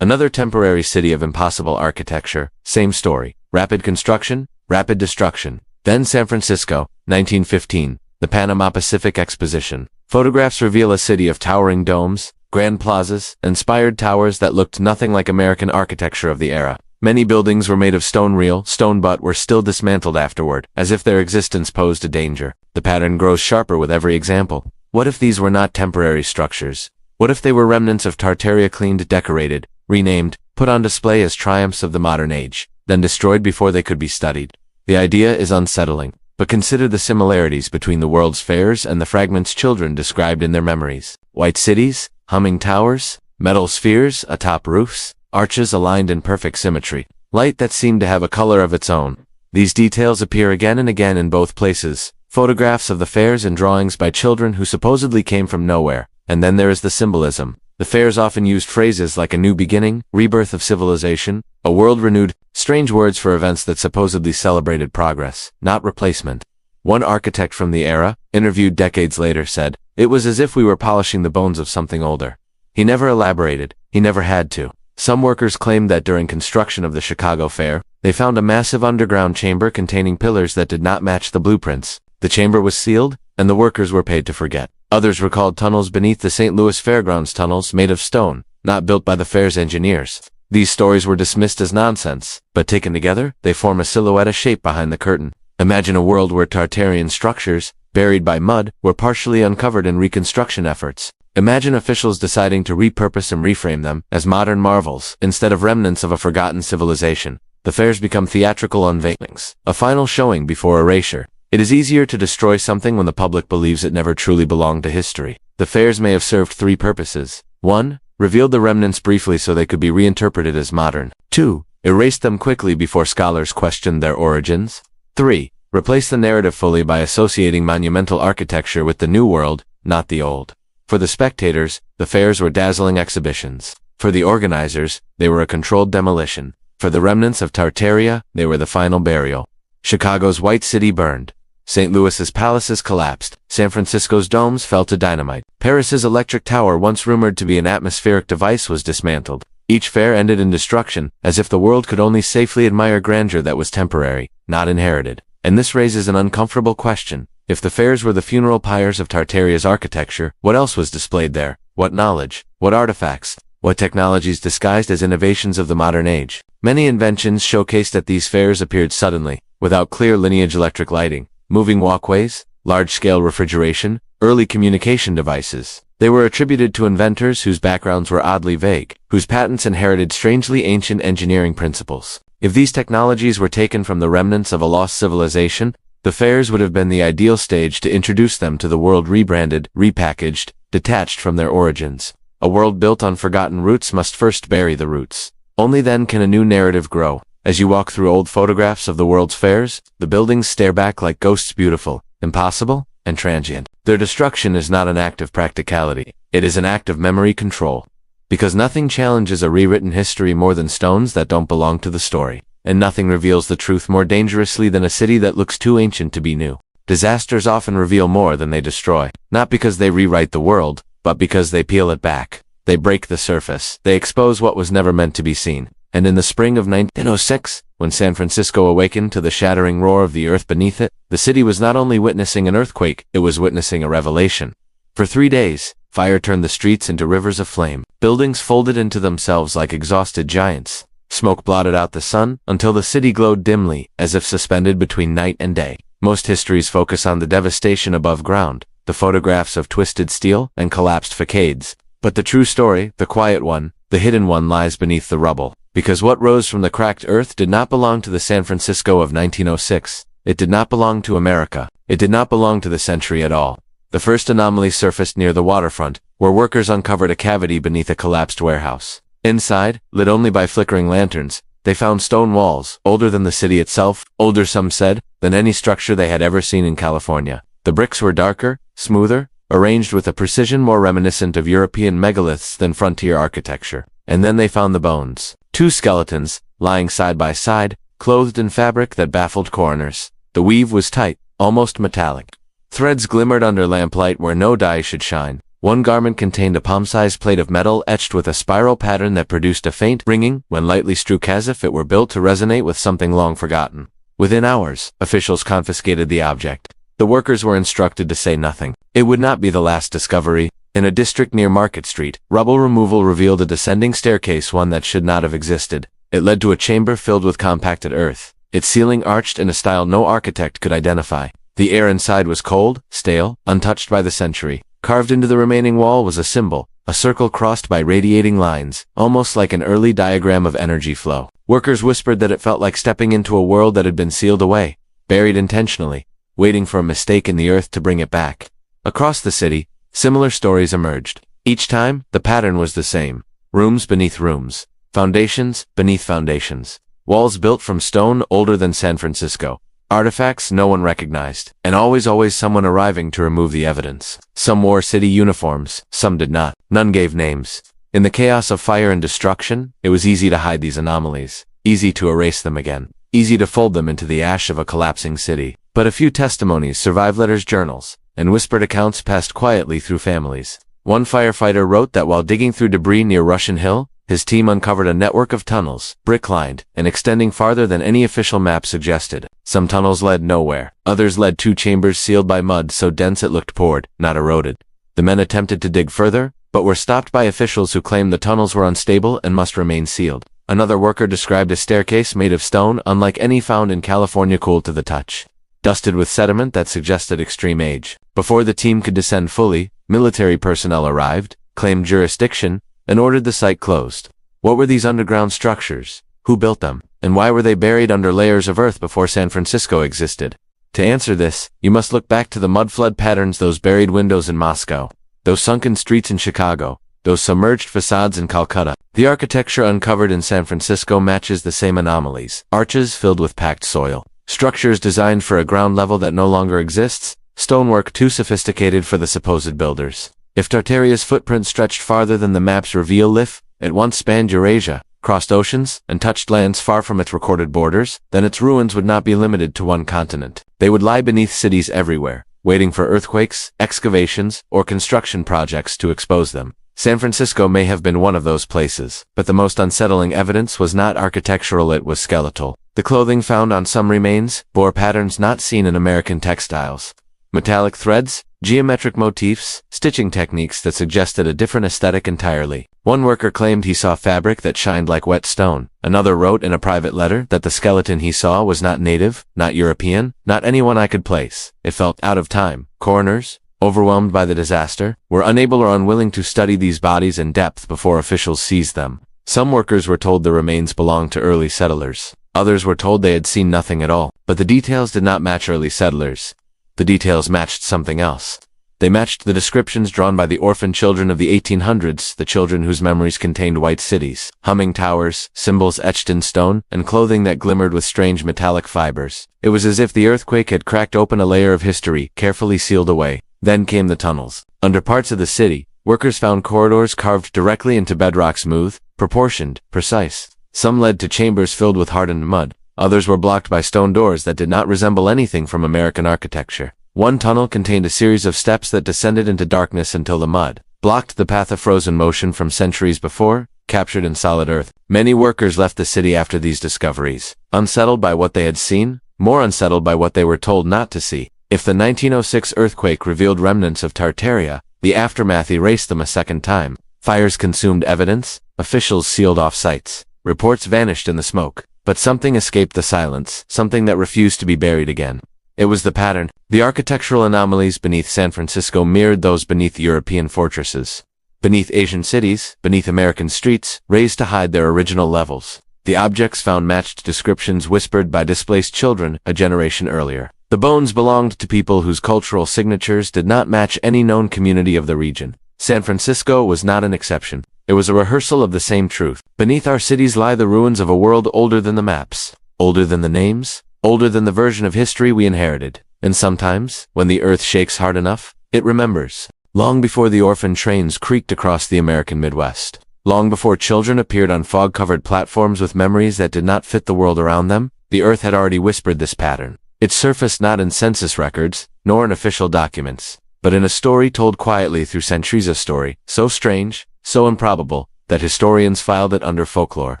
another temporary city of impossible architecture, same story, rapid construction, rapid destruction. Then San Francisco, 1915, the Panama Pacific Exposition. Photographs reveal a city of towering domes, grand plazas, and spired towers that looked nothing like American architecture of the era. Many buildings were made of stone but were still dismantled afterward, as if their existence posed a danger. The pattern grows sharper with every example. What if these were not temporary structures? What if they were remnants of Tartaria, cleaned, decorated, renamed, put on display as triumphs of the modern age, then destroyed before they could be studied? The idea is unsettling, but consider the similarities between the world's fairs and the fragments children described in their memories. White cities, humming towers, metal spheres atop roofs, arches aligned in perfect symmetry, light that seemed to have a color of its own. These details appear again and again in both places, photographs of the fairs and drawings by children who supposedly came from nowhere. And then there is the symbolism. The fairs often used phrases like a new beginning, rebirth of civilization, a world renewed, strange words for events that supposedly celebrated progress, not replacement. One architect from the era, interviewed decades later, said, "It was as if we were polishing the bones of something older." He never elaborated, he never had to. Some workers claimed that during construction of the Chicago Fair, they found a massive underground chamber containing pillars that did not match the blueprints. The chamber was sealed, and the workers were paid to forget. Others recalled tunnels beneath the St. Louis Fairgrounds, tunnels made of stone, not built by the fair's engineers. These stories were dismissed as nonsense, but taken together, they form a silhouette, a shape behind the curtain. Imagine a world where Tartarian structures, buried by mud, were partially uncovered in reconstruction efforts. Imagine officials deciding to repurpose and reframe them as modern marvels, instead of remnants of a forgotten civilization. The fairs become theatrical unveilings, a final showing before erasure. It is easier to destroy something when the public believes it never truly belonged to history. The fairs may have served three purposes. 1. Revealed the remnants briefly so they could be reinterpreted as modern. 2. Erased them quickly before scholars questioned their origins. 3. Replaced the narrative fully by associating monumental architecture with the new world, not the old. For the spectators, the fairs were dazzling exhibitions. For the organizers, they were a controlled demolition. For the remnants of Tartaria, they were the final burial. Chicago's White City burned. St. Louis's palaces collapsed. San Francisco's domes fell to dynamite. Paris's electric tower, once rumored to be an atmospheric device, was dismantled. Each fair ended in destruction, as if the world could only safely admire grandeur that was temporary, not inherited. And this raises an uncomfortable question. If the fairs were the funeral pyres of Tartaria's architecture, what else was displayed there? What knowledge? What artifacts? What technologies disguised as innovations of the modern age? Many inventions showcased at these fairs appeared suddenly, without clear lineage: electric lighting, moving walkways, large-scale refrigeration, early communication devices. They were attributed to inventors whose backgrounds were oddly vague, whose patents inherited strangely ancient engineering principles. If these technologies were taken from the remnants of a lost civilization, the fairs would have been the ideal stage to introduce them to the world, rebranded, repackaged, detached from their origins. A world built on forgotten roots must first bury the roots. Only then can a new narrative grow. As you walk through old photographs of the world's fairs, the buildings stare back like ghosts, beautiful, impossible, and transient. Their destruction is not an act of practicality. It is an act of memory control. Because nothing challenges a rewritten history more than stones that don't belong to the story. And nothing reveals the truth more dangerously than a city that looks too ancient to be new. Disasters often reveal more than they destroy, not because they rewrite the world, but because they peel it back. They break the surface. They expose what was never meant to be seen. And in the spring of 1906, when San Francisco awakened to the shattering roar of the earth beneath it, the city was not only witnessing an earthquake, it was witnessing a revelation. For 3 days, fire turned the streets into rivers of flame. Buildings folded into themselves like exhausted giants. Smoke blotted out the sun until the city glowed dimly, as if suspended between night and day. Most histories focus on the devastation above ground, the photographs of twisted steel and collapsed facades. But the true story, the quiet one, the hidden one, lies beneath the rubble. Because what rose from the cracked earth did not belong to the San Francisco of 1906. It did not belong to America. It did not belong to the century at all. The first anomaly surfaced near the waterfront, where workers uncovered a cavity beneath a collapsed warehouse. Inside, lit only by flickering lanterns, they found stone walls, older than the city itself, older, some said, than any structure they had ever seen in California. The bricks were darker, smoother, arranged with a precision more reminiscent of European megaliths than frontier architecture. And then they found the bones. 2 skeletons, lying side by side, clothed in fabric that baffled coroners. The weave was tight, almost metallic. Threads glimmered under lamplight where no dye should shine. One garment contained a palm-sized plate of metal etched with a spiral pattern that produced a faint ringing when lightly struck, as if it were built to resonate with something long forgotten. Within hours, officials confiscated the object. The workers were instructed to say nothing. It would not be the last discovery. In a district near Market Street, rubble removal revealed a descending staircase, one that should not have existed. It led to a chamber filled with compacted earth, its ceiling arched in a style no architect could identify. The air inside was cold, stale, untouched by the century. Carved into the remaining wall was a symbol, a circle crossed by radiating lines, almost like an early diagram of energy flow. Workers whispered that it felt like stepping into a world that had been sealed away, buried intentionally, waiting for a mistake in the earth to bring it back. Across the city, similar stories emerged. Each time, the pattern was the same. Rooms beneath rooms. Foundations beneath foundations. Walls built from stone older than San Francisco. Artifacts no one recognized, and always someone arriving to remove the evidence. Some wore city uniforms, some did not. None gave names. In the chaos of fire and destruction, it was easy to hide these anomalies, easy to erase them again, easy to fold them into the ash of a collapsing city. But a few testimonies survived, letters, journals, and whispered accounts passed quietly through families. One firefighter wrote that while digging through debris near Russian Hill, his team uncovered a network of tunnels, brick-lined, and extending farther than any official map suggested. Some tunnels led nowhere. Others led to chambers sealed by mud so dense it looked poured, not eroded. The men attempted to dig further, but were stopped by officials who claimed the tunnels were unstable and must remain sealed. Another worker described a staircase made of stone unlike any found in California, cool to the touch, dusted with sediment that suggested extreme age. Before the team could descend fully, military personnel arrived, claimed jurisdiction, and ordered the site closed. What were these underground structures? Who built them? And why were they buried under layers of earth before San Francisco existed? To answer this, you must look back to the mudflood patterns, those buried windows in Moscow, those sunken streets in Chicago, those submerged facades in Calcutta. The architecture uncovered in San Francisco matches the same anomalies. Arches filled with packed soil. Structures designed for a ground level that no longer exists. Stonework too sophisticated for the supposed builders. If Tartaria's footprint stretched farther than the maps reveal, if it once spanned Eurasia, crossed oceans, and touched lands far from its recorded borders, then its ruins would not be limited to one continent. They would lie beneath cities everywhere, waiting for earthquakes, excavations, or construction projects to expose them. San Francisco may have been one of those places, but the most unsettling evidence was not architectural, it was skeletal. The clothing found on some remains bore patterns not seen in American textiles. Metallic threads, geometric motifs, stitching techniques that suggested a different aesthetic entirely. One worker claimed he saw fabric that shined like wet stone. Another wrote in a private letter that the skeleton he saw was not native, not European, not anyone I could place. It felt out of time. Coroners, overwhelmed by the disaster, were unable or unwilling to study these bodies in depth before officials seized them. Some workers were told the remains belonged to early settlers. Others were told they had seen nothing at all. But the details did not match early settlers. The details matched something else. They matched the descriptions drawn by the orphan children of the 1800s, the children whose memories contained white cities, humming towers, symbols etched in stone, and clothing that glimmered with strange metallic fibers. It was as if the earthquake had cracked open a layer of history, carefully sealed away. Then came the tunnels. Under parts of the city, workers found corridors carved directly into bedrock, smooth, proportioned, precise. Some led to chambers filled with hardened mud. Others were blocked by stone doors that did not resemble anything from American architecture. One tunnel contained a series of steps that descended into darkness until the mud blocked the path of frozen motion from centuries before, captured in solid earth. Many workers left the city after these discoveries, unsettled by what they had seen, more unsettled by what they were told not to see. If the 1906 earthquake revealed remnants of Tartaria, the aftermath erased them a second time. Fires consumed evidence, officials sealed off sites. reports vanished in the smoke. But something escaped the silence, something that refused to be buried again. It was the pattern. The architectural anomalies beneath San Francisco mirrored those beneath European fortresses, beneath Asian cities, beneath American streets, raised to hide their original levels. The objects found matched descriptions whispered by displaced children a generation earlier. The bones belonged to people whose cultural signatures did not match any known community of the region. San Francisco was not an exception. It was a rehearsal of the same truth. Beneath our cities lie the ruins of a world older than the maps, older than the names, older than the version of history we inherited. And sometimes, when the earth shakes hard enough, it remembers. Long before the Orphan trains creaked across the American Midwest, long before children appeared on fog-covered platforms with memories that did not fit the world around them, the earth had already whispered this pattern. It surfaced not in census records, nor in official documents, but in a story told quietly through centuries, a story so strange, so improbable, that historians filed it under folklore.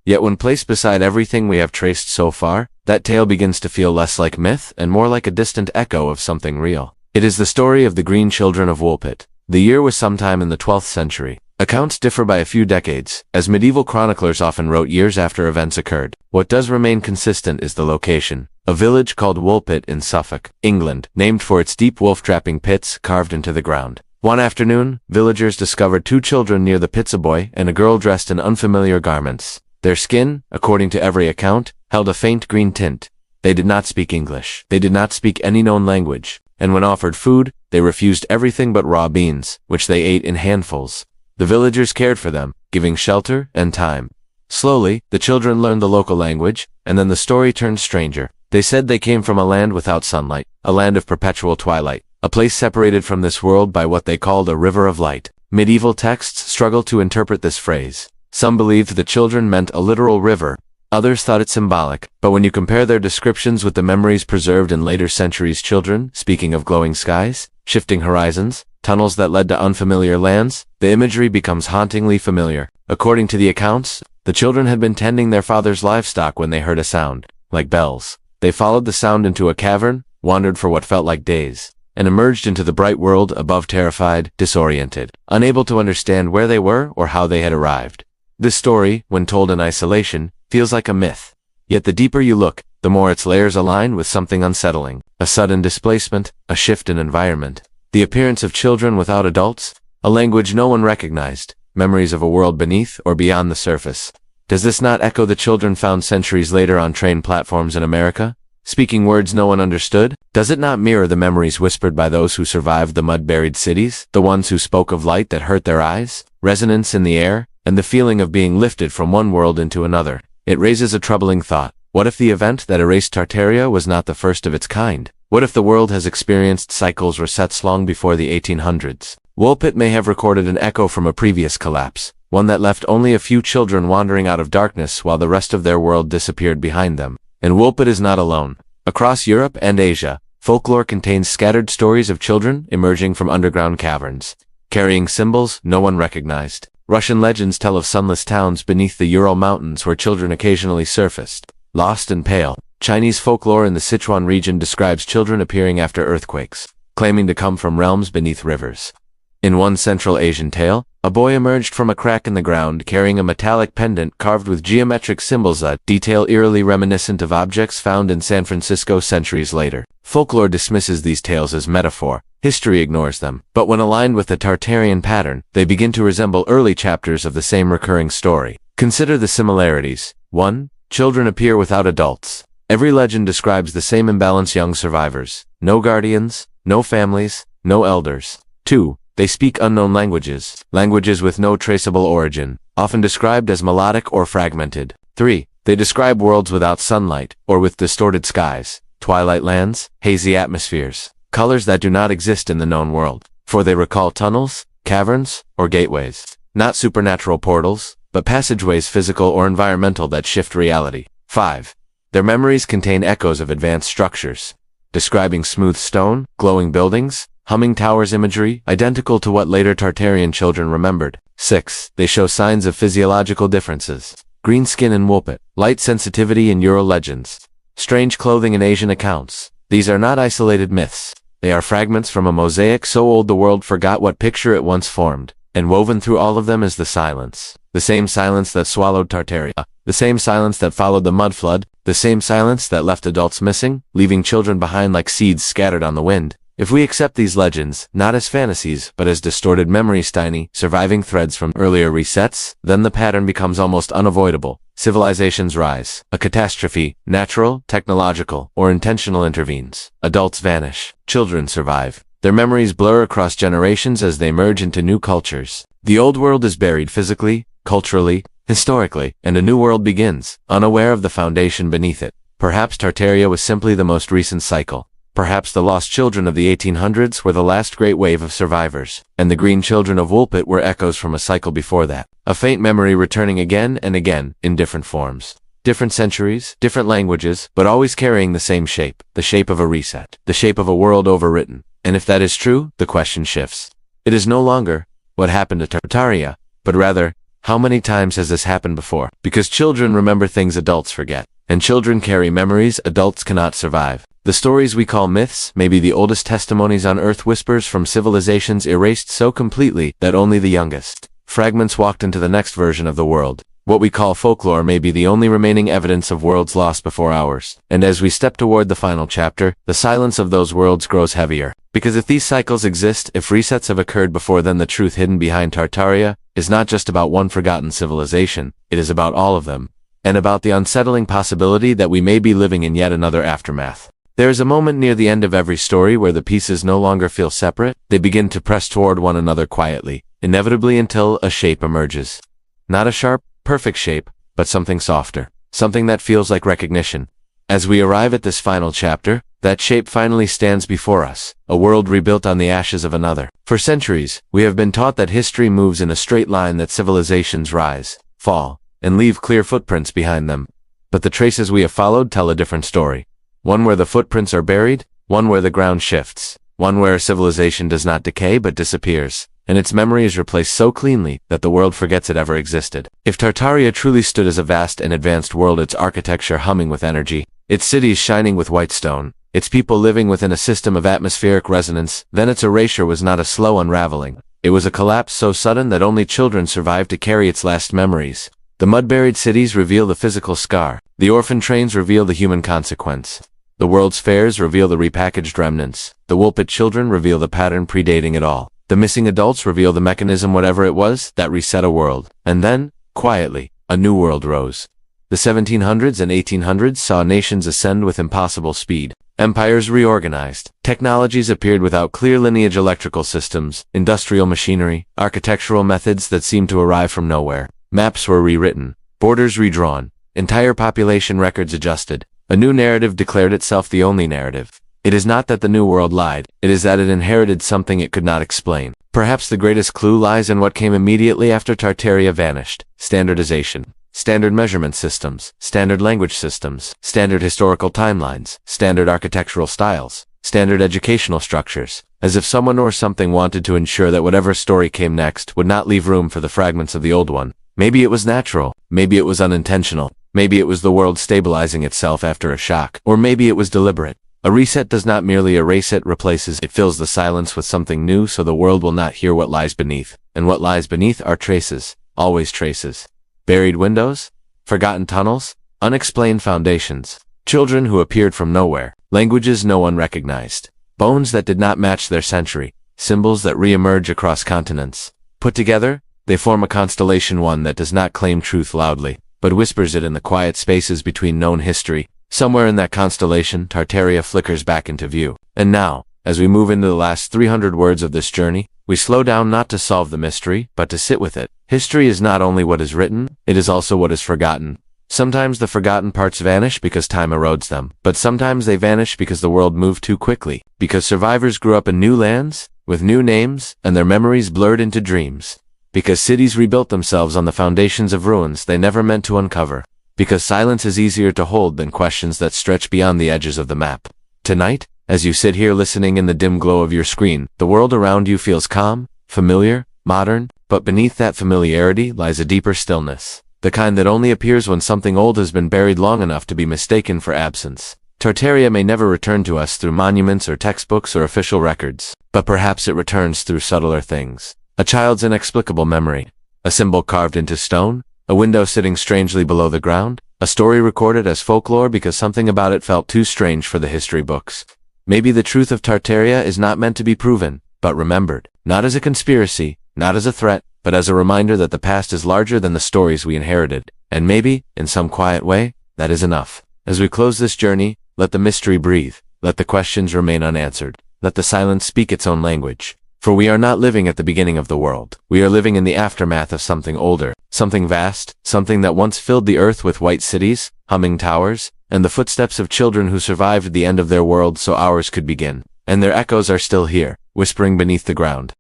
Yet when placed beside everything we have traced so far, that tale begins to feel less like myth and more like a distant echo of something real. It is the story of the Green Children of Woolpit. The year was sometime in the 12th century. Accounts differ by a few decades, as medieval chroniclers often wrote years after events occurred. What does remain consistent is the location. A village called Woolpit in Suffolk, England, named for its deep wolf-trapping pits carved into the ground. One afternoon, villagers discovered two children near the pits, a boy and a girl dressed in unfamiliar garments. Their skin, according to every account, held a faint green tint. They did not speak English. They did not speak any known language. And when offered food, they refused everything but raw beans, which they ate in handfuls. The villagers cared for them, giving shelter and time. Slowly, the children learned the local language, and then the story turned stranger. They said they came from a land without sunlight, a land of perpetual twilight, a place separated from this world by what they called a river of light. Medieval texts struggled to interpret this phrase. Some believed the children meant a literal river, others thought it symbolic, but when you compare their descriptions with the memories preserved in later centuries, children, speaking of glowing skies, shifting horizons, tunnels that led to unfamiliar lands, the imagery becomes hauntingly familiar. According to the accounts, the children had been tending their father's livestock when they heard a sound, like bells. They followed the sound into a cavern, wandered for what felt like days, and emerged into the bright world above, terrified, disoriented, unable to understand where they were or how they had arrived. This story, when told in isolation, feels like a myth. Yet the deeper you look, the more its layers align with something unsettling. A sudden displacement, a shift in environment, the appearance of children without adults, a language no one recognized, memories of a world beneath or beyond the surface. Does this not echo the children found centuries later on train platforms in America, speaking words no one understood? Does it not mirror the memories whispered by those who survived the mud-buried cities, the ones who spoke of light that hurt their eyes, resonance in the air, and the feeling of being lifted from one world into another? It raises a troubling thought. What if the event that erased Tartaria was not the first of its kind? What if the world has experienced cycles or sets long before the 1800s? Woolpit may have recorded an echo from a previous collapse, one that left only a few children wandering out of darkness while the rest of their world disappeared behind them. And Woolpit is not alone. Across Europe and Asia, folklore contains scattered stories of children emerging from underground caverns, carrying symbols no one recognized. Russian legends tell of sunless towns beneath the Ural Mountains where children occasionally surfaced, lost and pale. Chinese folklore in the Sichuan region describes children appearing after earthquakes, claiming to come from realms beneath rivers. In one Central Asian tale, a boy emerged from a crack in the ground carrying a metallic pendant carved with geometric symbols, a detail eerily reminiscent of objects found in San Francisco centuries later. Folklore dismisses these tales as metaphor. History ignores them. But when aligned with the Tartarian pattern, they begin to resemble early chapters of the same recurring story. Consider the similarities. 1. Children appear without adults. Every legend describes the same imbalance: young survivors. No guardians, no families, no elders. 2. They speak unknown languages, languages with no traceable origin, often described as melodic or fragmented. 3. They describe worlds without sunlight, or with distorted skies, twilight lands, hazy atmospheres, colors that do not exist in the known world, for they recall tunnels, caverns, or gateways, not supernatural portals, but passageways, physical or environmental, that shift reality. 5. Their memories contain echoes of advanced structures, describing smooth stone, glowing buildings, humming towers, imagery identical to what later Tartarian children remembered. 6. They show signs of physiological differences. Green skin in Woolpit, light sensitivity in Ural legends, strange clothing in Asian accounts. These are not isolated myths. They are fragments from a mosaic so old the world forgot what picture it once formed, and woven through all of them is the silence. The same silence that swallowed Tartaria. The same silence that followed the mud flood. The same silence that left adults missing, leaving children behind like seeds scattered on the wind. If we accept these legends, not as fantasies, but as distorted memories, tiny, surviving threads from earlier resets, then the pattern becomes almost unavoidable. Civilizations rise. A catastrophe, natural, technological, or intentional, intervenes. Adults vanish. Children survive. Their memories blur across generations as they merge into new cultures. The old world is buried physically, culturally, historically, and a new world begins, unaware of the foundation beneath it. Perhaps Tartaria was simply the most recent cycle. Perhaps the lost children of the 1800s were the last great wave of survivors, and the green children of Woolpit were echoes from a cycle before that. A faint memory returning again and again, in different forms. Different centuries, different languages, but always carrying the same shape. The shape of a reset. The shape of a world overwritten. And if that is true, the question shifts. It is no longer, what happened to Tartaria, but rather, how many times has this happened before? Because children remember things adults forget. And children carry memories adults cannot survive. The stories we call myths may be the oldest testimonies on Earth, whispers from civilizations erased so completely that only the youngest fragments walked into the next version of the world. What we call folklore may be the only remaining evidence of worlds lost before ours. And as we step toward the final chapter, the silence of those worlds grows heavier. Because if these cycles exist, if resets have occurred before, then the truth hidden behind Tartaria is not just about one forgotten civilization, it is about all of them. And about the unsettling possibility that we may be living in yet another aftermath. There is a moment near the end of every story where the pieces no longer feel separate, they begin to press toward one another quietly, inevitably until a shape emerges. Not a sharp, perfect shape, but something softer, something that feels like recognition. As we arrive at this final chapter, that shape finally stands before us, a world rebuilt on the ashes of another. For centuries, we have been taught that history moves in a straight line, that civilizations rise, fall, and leave clear footprints behind them. But the traces we have followed tell a different story. One where the footprints are buried, one where the ground shifts, one where a civilization does not decay but disappears, and its memory is replaced so cleanly that the world forgets it ever existed. If Tartaria truly stood as a vast and advanced world, its architecture humming with energy, its cities shining with white stone, its people living within a system of atmospheric resonance, then its erasure was not a slow unraveling. It was a collapse so sudden that only children survived to carry its last memories. The mud-buried cities reveal the physical scar. The orphan trains reveal the human consequence. The world's fairs reveal the repackaged remnants. The Woolpit children reveal the pattern predating it all. The missing adults reveal the mechanism, whatever it was, that reset a world. And then, quietly, a new world rose. The 1700s and 1800s saw nations ascend with impossible speed. Empires reorganized. Technologies appeared without clear lineage, electrical systems, industrial machinery, architectural methods that seemed to arrive from nowhere. Maps were rewritten. Borders redrawn. Entire population records adjusted. A new narrative declared itself the only narrative. It is not that the new world lied, it is that it inherited something it could not explain. Perhaps the greatest clue lies in what came immediately after Tartaria vanished. Standardization. Standard measurement systems, standard language systems, standard historical timelines, standard architectural styles, standard educational structures, as if someone or something wanted to ensure that whatever story came next would not leave room for the fragments of the old one. Maybe it was natural, maybe it was unintentional. Maybe it was the world stabilizing itself after a shock, or maybe it was deliberate. A reset does not merely erase, it replaces. It fills the silence with something new so the world will not hear what lies beneath. And what lies beneath are traces, always traces. Buried windows, forgotten tunnels, unexplained foundations. Children who appeared from nowhere, languages no one recognized. Bones that did not match their century, symbols that re-emerge across continents. Put together, they form a constellation, one that does not claim truth loudly, but whispers it in the quiet spaces between known history. Somewhere in that constellation, Tartaria flickers back into view. And now, as we move into the last 300 words of this journey, we slow down not to solve the mystery, but to sit with it. History is not only what is written, it is also what is forgotten. Sometimes the forgotten parts vanish because time erodes them, but sometimes they vanish because the world moved too quickly, because survivors grew up in new lands, with new names, and their memories blurred into dreams. Because cities rebuilt themselves on the foundations of ruins they never meant to uncover. Because silence is easier to hold than questions that stretch beyond the edges of the map. Tonight, as you sit here listening in the dim glow of your screen, the world around you feels calm, familiar, modern, but beneath that familiarity lies a deeper stillness. The kind that only appears when something old has been buried long enough to be mistaken for absence. Tartaria may never return to us through monuments or textbooks or official records, but perhaps it returns through subtler things. A child's inexplicable memory, A symbol carved into stone? A window sitting strangely below the ground? A story recorded as folklore because something about it felt too strange for the history books? Maybe the truth of Tartaria is not meant to be proven, but remembered. Not as a conspiracy, not as a threat, but as a reminder that the past is larger than the stories we inherited. And maybe, in some quiet way, that is enough. As we close this journey, let the mystery breathe. Let the questions remain unanswered. Let the silence speak its own language. For we are not living at the beginning of the world. We are living in the aftermath of something older, something vast, something that once filled the earth with white cities, humming towers, and the footsteps of children who survived the end of their world so ours could begin. And their echoes are still here, whispering beneath the ground.